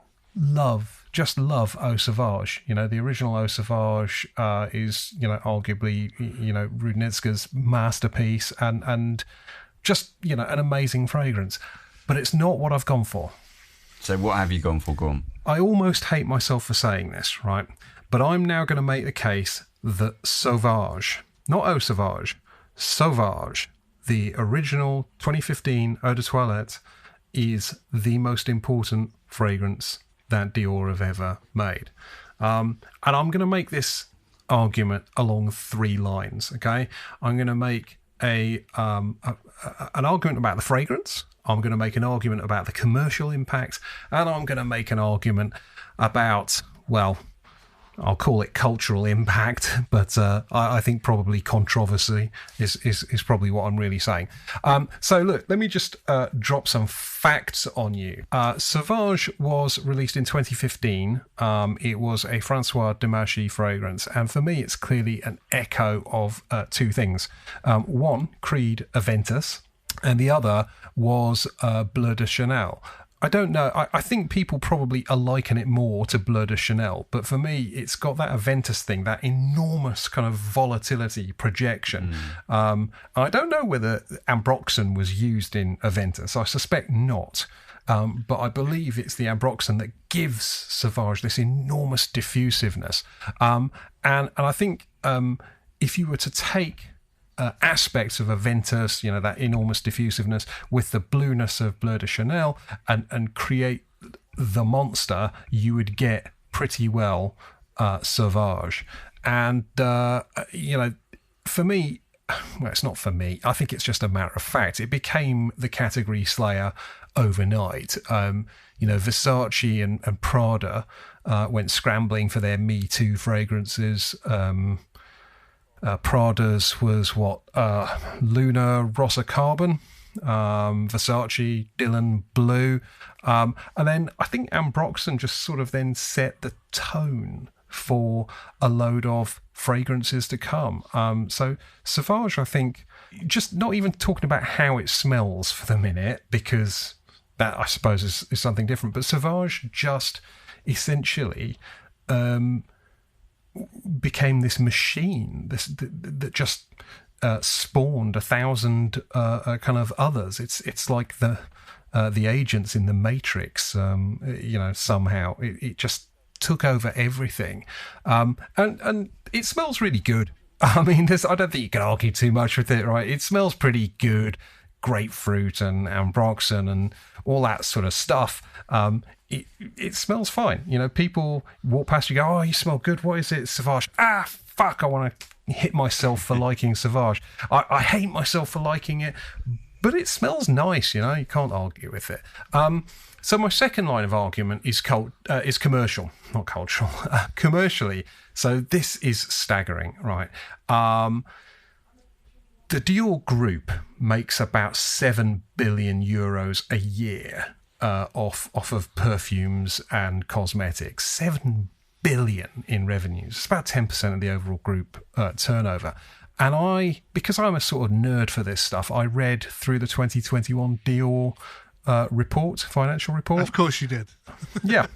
just love Eau Sauvage. The original Eau Sauvage is, arguably, Rudnitska's masterpiece and just, an amazing fragrance. But it's not what I've gone for. So what have you gone for? Go on. I almost hate myself for saying this, right? But I'm now going to make the case that Sauvage, not Eau Sauvage, Sauvage, the original 2015 Eau de Toilette, is the most important fragrance that Dior have ever made. And I'm going to make this argument along 3 lines, okay? I'm going to make an argument about the fragrance. I'm going to make an argument about the commercial impact, and I'm going to make an argument about, well, I'll call it cultural impact, but I think probably controversy is probably what I'm really saying. So look, let me just drop some facts on you. Sauvage was released in 2015. It was a Francois Demachy fragrance, and for me, it's clearly an echo of 2 things. One, Creed Aventus, and the other was Bleu de Chanel. I don't know. I think people probably liken it more to Bleu de Chanel, but for me, it's got that Aventus thing, that enormous kind of volatility projection. I don't know whether ambroxan was used in Aventus. I suspect not. But I believe it's the ambroxan that gives Sauvage this enormous diffusiveness. And I think if you were to take aspects of Aventus, that enormous diffusiveness, with the blueness of Bleu de Chanel, and create the monster, you would get pretty well Sauvage. And for me, well, it's not for me, I think it's just a matter of fact, it became the category slayer overnight. Versace and Prada went scrambling for their Me Too fragrances. Prada's was Luna Rossa Carbon, Versace Dylan Blue, and then I think ambroxan just sort of then set the tone for a load of fragrances to come. So Sauvage, I think, just not even talking about how it smells for the minute, because that I suppose is something different, but Sauvage just essentially became this machine that just spawned 1,000 kind of others. It's like the agents in the Matrix. Somehow it just took over everything, and it smells really good. I mean, I don't think you can argue too much with it, right? It smells pretty good. Grapefruit and ambroxan and all that sort of stuff. It smells fine. People walk past you, go, "Oh, you smell good. What is it? Sauvage." Ah, fuck! I want to hit myself for liking Sauvage. I hate myself for liking it, but it smells nice. You can't argue with it. So my second line of argument is commercial, not cultural. Commercially, so this is staggering, right? The Dior Group makes about 7 billion euros a year off of perfumes and cosmetics. 7 billion in revenues. It's about 10% of the overall group turnover. And because I'm a sort of nerd for this stuff, I read through the 2021 Dior financial report. Of course you did. Yeah.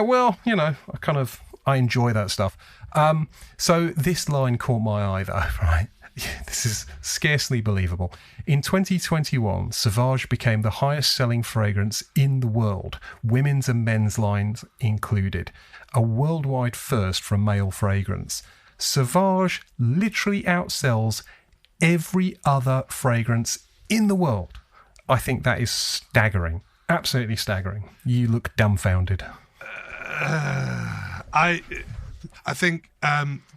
Well, I enjoy that stuff. So this line caught my eye, though, right? This is scarcely believable. In 2021, Sauvage became the highest selling fragrance in the world, women's and men's lines included. A worldwide first for a male fragrance. Sauvage literally outsells every other fragrance in the world. I think that is staggering. Absolutely staggering. You look dumbfounded. I think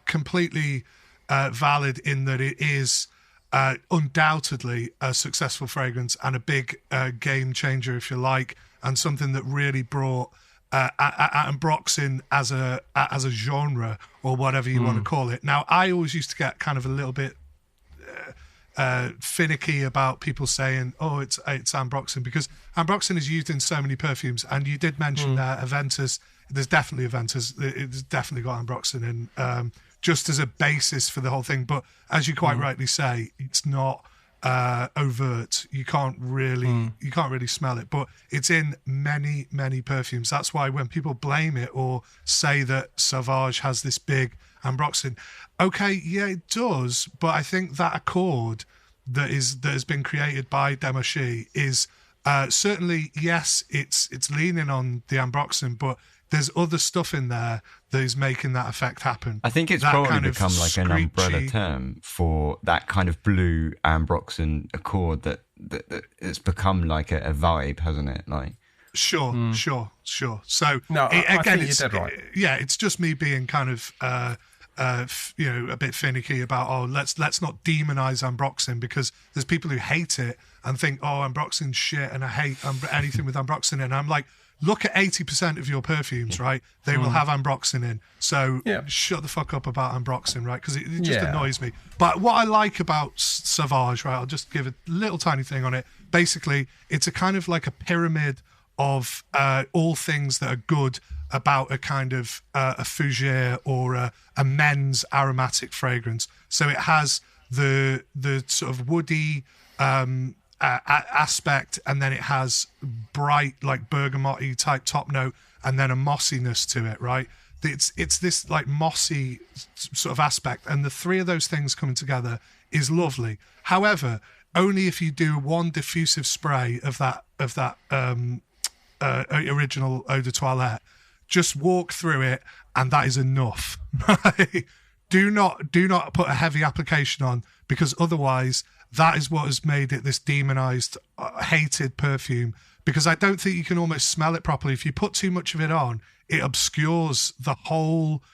completely valid in that it is undoubtedly a successful fragrance and a big game changer, if you like, and something that really brought ambroxan as a genre, or whatever you want to call it. Now, I always used to get kind of a little bit finicky about people saying, "Oh, it's ambroxan," because ambroxan is used in so many perfumes. And you did mention Aventus. There's definitely Aventus. It's definitely got ambroxan in, just as a basis for the whole thing. But as you quite rightly say, it's not overt. You can't really smell it, but it's in many perfumes. That's why when people blame it or say that Sauvage has this big ambroxan, okay, yeah, it does, but I think that accord that has been created by Demochy is certainly, yes, it's leaning on the ambroxan, but there's other stuff in there that is making that effect happen. I think it's probably become like an umbrella term for that kind of blue ambroxan accord that it's become like a vibe, hasn't it? Like, Sure. So no, I think you're dead right. It's just me being kind of a bit finicky about let's not demonize ambroxan, because there's people who hate it and think, oh, ambroxan's shit and I hate anything with ambroxan, and I'm like, look at 80% of your perfumes, right? They will have ambroxan in. So shut the fuck up about ambroxan, right? Because it just annoys me. But what I like about Sauvage, right, I'll just give a little tiny thing on it. Basically, it's a kind of like a pyramid of all things that are good about a kind of a fougere or a men's aromatic fragrance. So it has the sort of woody aspect, and then it has bright, like bergamot-y type top note, and then a mossiness to it, right? It's this like mossy sort of aspect, and the three of those things coming together is lovely. However, only if you do one diffusive spray of that original eau de toilette. Just walk through it, and that is enough. Right? Do not put a heavy application on, because otherwise that is what has made it this demonized, hated perfume. Because I don't think you can almost smell it properly. If you put too much of it on, it obscures the whole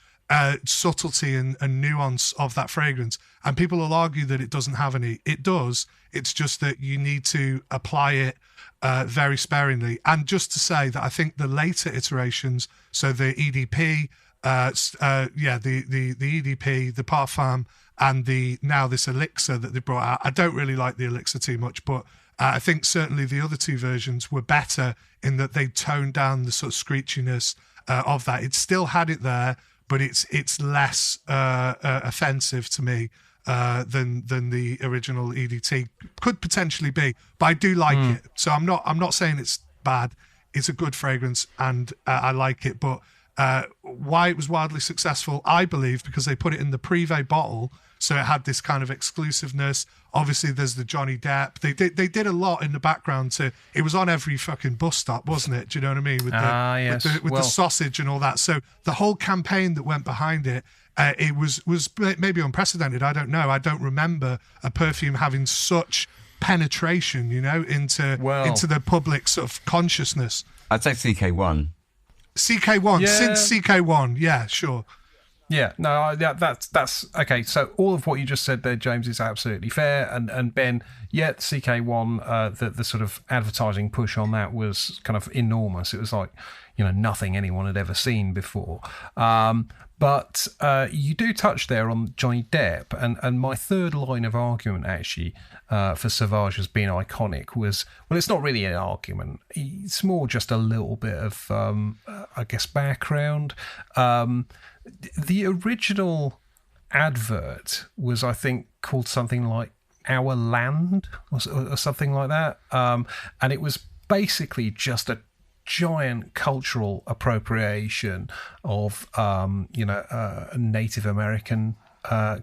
subtlety and nuance of that fragrance. And people will argue that it doesn't have any. It does. It's just that you need to apply it very sparingly. And just to say that I think the later iterations, so the EDP, the EDP, the Parfum, and now this elixir that they brought out. I don't really like the elixir too much, but I think certainly the other two versions were better in that they toned down the sort of screechiness of that. It still had it there, but it's less offensive to me than the original EDT could potentially be. But I do like it, so I'm not saying it's bad. It's a good fragrance, and I like it. But why it was wildly successful, I believe, because they put it in the Privé bottle, so it had this kind of exclusiveness. Obviously, there's the Johnny Depp. They did a lot in the background to. It was on every fucking bus stop, wasn't it? Do you know what I mean? With the sausage and all that. So the whole campaign that went behind it, it was maybe unprecedented. I don't know. I don't remember a perfume having such penetration, into the public sort of consciousness. I'd say CK1. CK1, since CK1, yeah, sure. Yeah, no, that's okay. So all of what you just said there, James, is absolutely fair. And Ben, CK1, the sort of advertising push on that was kind of enormous. It was like, nothing anyone had ever seen before. But you do touch there on Johnny Depp, and my third line of argument actually for Sauvage as being iconic was, well, it's not really an argument. It's more just a little bit of, I guess, background. The original advert was, I think, called something like Our Land or something like that, and it was basically just a giant cultural appropriation of Native American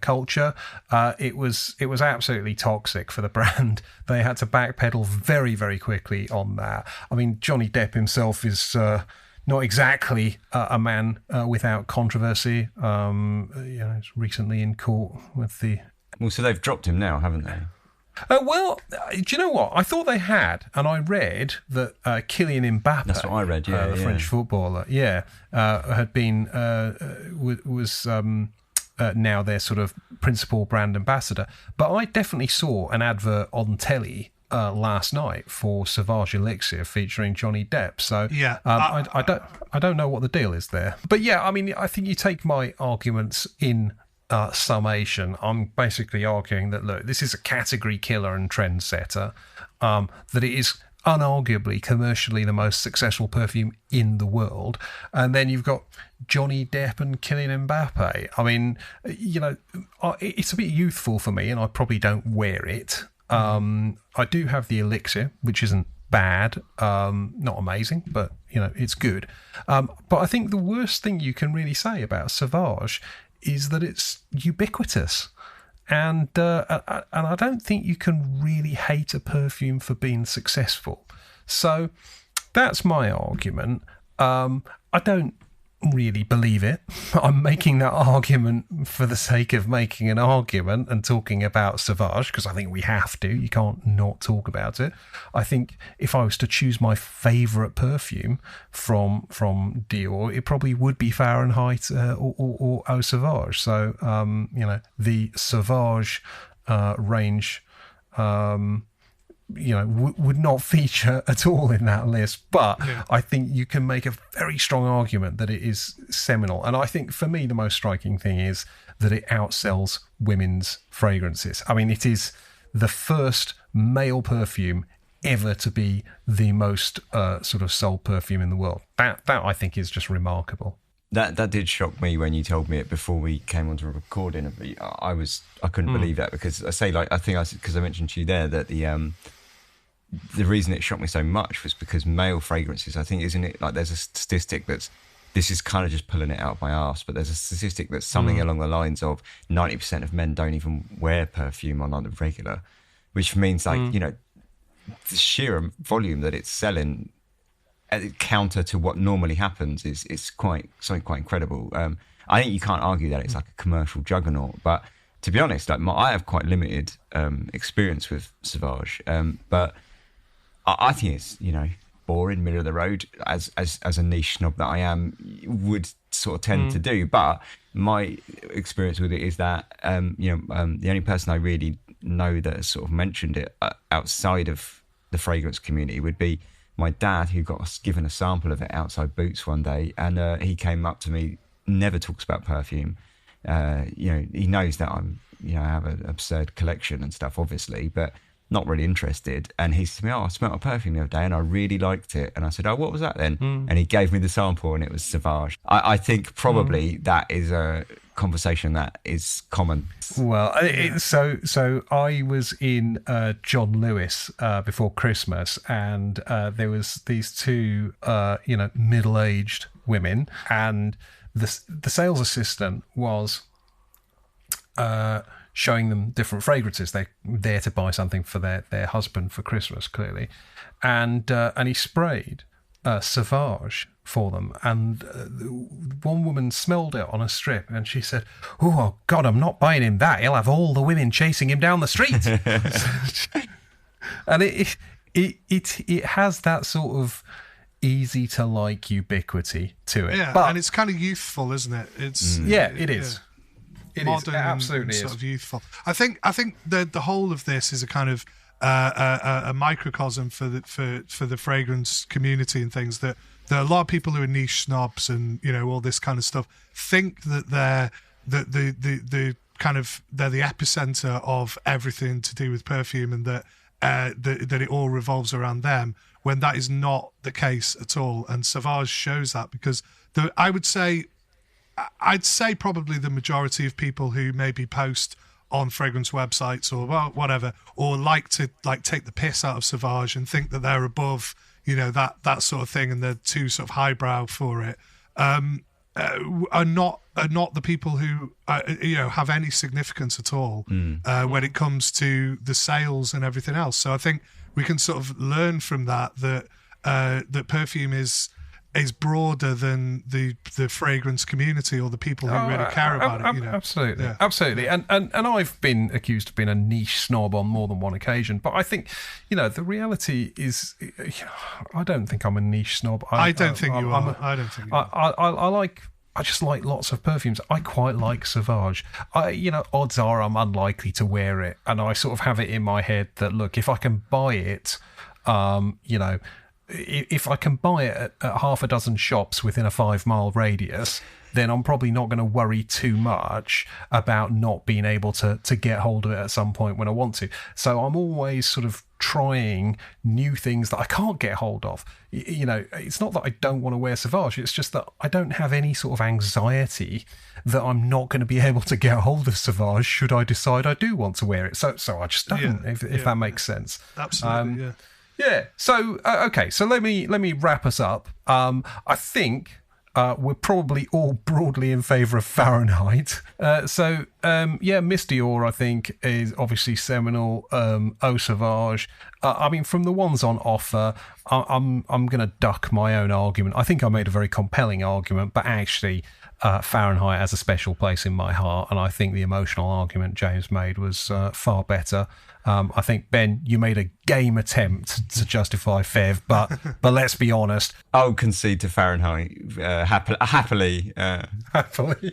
culture. It was absolutely toxic for the brand. They had to backpedal very, very quickly on that. I mean, Johnny Depp himself is not exactly a man without controversy. He's recently in court with the... Well, so they've dropped him now, haven't they? Well, do you know what? I thought they had, and I read that Kylian Mbappe, that's what I read, the French footballer, had been was now their sort of principal brand ambassador. But I definitely saw an advert on telly last night for Sauvage Elixir featuring Johnny Depp. So I don't know what the deal is there. But yeah, I mean, I think you take my arguments in summation. I'm basically arguing that, look, this is a category killer and trendsetter, that it is unarguably commercially the most successful perfume in the world, and then you've got Johnny Depp and Kylian Mbappe. I mean, it's a bit youthful for me, and I probably don't wear it. I do have the Elixir, which isn't bad, not amazing, but it's good. But I think the worst thing you can really say about Sauvage is that it's ubiquitous, and I don't think you can really hate a perfume for being successful. So that's my argument. I don't really believe it. I'm making that argument for the sake of making an argument and talking about Sauvage, because I think we have to. You can't not talk about it. I think if I was to choose my favourite perfume from Dior, it probably would be Fahrenheit or Eau Sauvage. So, the Sauvage range would not feature at all in that list, but I think you can make a very strong argument that it is seminal. And I think for me the most striking thing is that it outsells women's fragrances. I mean, it is the first male perfume ever to be the most sort of sold perfume in the world. That I think is just remarkable. That did shock me when you told me it before we came on to recording. I couldn't believe that, because because I mentioned to you there that the reason it shocked me so much was because male fragrances, I think, isn't it, like, there's a statistic that's, this is kind of just pulling it out of my arse, but there's a statistic that's something along the lines of 90% of men don't even wear perfume on the regular, which means the sheer volume that it's selling counter to what normally happens is something quite incredible. I think you can't argue that it's like a commercial juggernaut, but to be honest, I have quite limited experience with Sauvage, but I think it's boring, middle of the road, as a niche snob that I am, would sort of tend to do. But my experience with it is that the only person I really know that has sort of mentioned it outside of the fragrance community would be my dad, who got given a sample of it outside Boots one day, and he came up to me, never talks about perfume. He knows that I have an absurd collection and stuff, obviously, but not really interested. And he said to me, I smelled a perfume the other day and I really liked it. And I said, what was that then? And he gave me the sample, and it was Sauvage. I think probably that is a conversation that is common. Well, so I was in John Lewis before Christmas, and there was these two middle-aged women, and the sales assistant was showing them different fragrances. They're there to buy something for their husband for Christmas, clearly, and he sprayed Sauvage for them, and one woman smelled it on a strip, and she said, "Oh God, I'm not buying him that. He'll have all the women chasing him down the street." And it has that sort of easy to like ubiquity to it. Yeah, but, and it's kind of youthful, isn't it? It's it is. It modern is. It absolutely and sort is. of youthful. I think the whole of this is a kind of a microcosm for the fragrance community and things, that there are a lot of people who are niche snobs and, you know, all this kind of stuff, think that they're the kind of, they're the epicenter of everything to do with perfume, and that it all revolves around them, when that is not the case at all. And Sauvage shows that, because I'd say probably the majority of people who maybe post on fragrance websites or whatever, or like to take the piss out of Sauvage and think that they're above, you know, that sort of thing, and they're too sort of highbrow for it, are not the people who you know, have any significance at all when it comes to the sales and everything else. So I think we can sort of learn from that perfume is broader than the fragrance community or the people who really care about it. You know? Absolutely, Yeah. absolutely. And I've been accused of being a niche snob on more than one occasion. But I think, you know, the reality is, I don't think I'm a niche snob. I don't think you are. I just like lots of perfumes. I quite like Sauvage. You know, odds are I'm unlikely to wear it, and I sort of have it in my head that, look, if I can buy it, you know, if I can buy it at half a dozen shops within a 5-mile radius, then I'm probably not going to worry too much about not being able to get hold of it at some point when I want to. So I'm always sort of trying new things that I can't get hold of. You know, it's not that I don't want to wear Sauvage, it's just that I don't have any sort of anxiety that I'm not going to be able to get hold of Sauvage should I decide I do want to wear it. So I just don't, if that makes sense. Absolutely, Yeah. So okay. So let me wrap us up. I think we're probably all broadly in favour of Fahrenheit. Miss Dior, I think, is obviously seminal. Eau Sauvage. I mean, from the ones on offer, I'm going to duck my own argument. I think I made a very compelling argument, but actually, Fahrenheit has a special place in my heart, and I think the emotional argument James made was far better. I think, Ben, you made a game attempt to justify Fev, but let's be honest. I'll concede to Fahrenheit happily. Happily.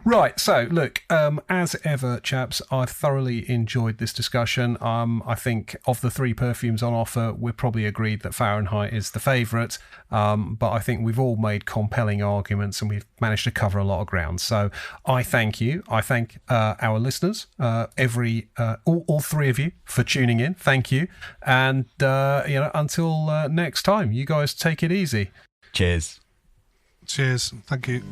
Right, so look, as ever, chaps, I've thoroughly enjoyed this discussion. I think of the 3 perfumes on offer, we're probably agreed that Fahrenheit is the favourite, but I think we've all made compelling arguments and we've managed to cover a lot of ground. So I thank you. I thank our listeners, all 3 of you, for tuning in. Thank you. And, until next time, you guys take it easy. Cheers. Cheers. Thank you.